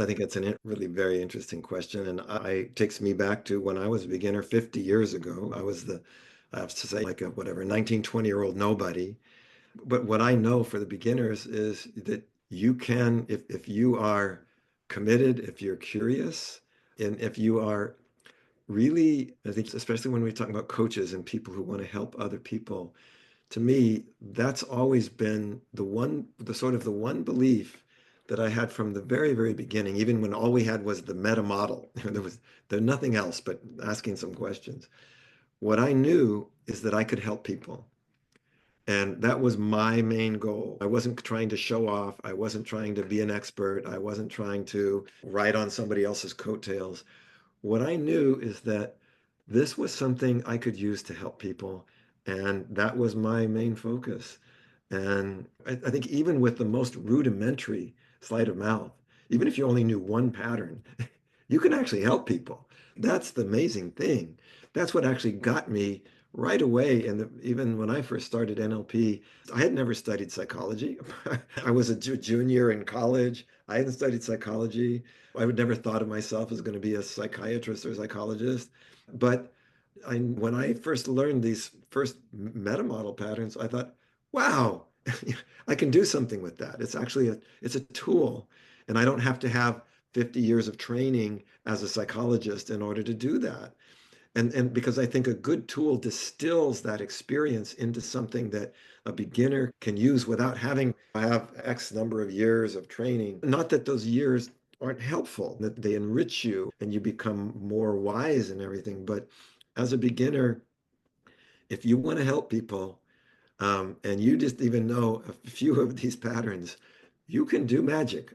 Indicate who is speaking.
Speaker 1: I think it's a really very interesting question, and it takes me back to when I was a beginner 50 years ago. I have to say, like a whatever, 19, 20-year-old nobody. But what I know for the beginners is that you can, if you are committed, if you're curious, and if you are really, I think, especially when we're talking about coaches and people who want to help other people, to me, that's always been the one belief that I had from the very, very beginning, even when all we had was the meta model. There nothing else but asking some questions. What I knew is that I could help people. And that was my main goal. I wasn't trying to show off. I wasn't trying to be an expert. I wasn't trying to ride on somebody else's coattails. What I knew is that this was something I could use to help people. And that was my main focus. And I think even with the most rudimentary sleight of mouth, even if you only knew one pattern, you can actually help people. That's the amazing thing. That's what actually got me right away. And even when I first started NLP, I had never studied psychology. I was a junior in college. I hadn't studied psychology. I would never thought of myself as going to be a psychiatrist or psychologist. But when I first learned these first meta model patterns, I thought, wow, I can do something with that. It's a tool, and I don't have to have 50 years of training as a psychologist in order to do that. And because I think a good tool distills that experience into something that a beginner can use without having to have X number of years of training. Not that those years aren't helpful, that they enrich you and you become more wise and everything. But as a beginner, if you want to help people, and you just even know a few of these patterns, you can do magic.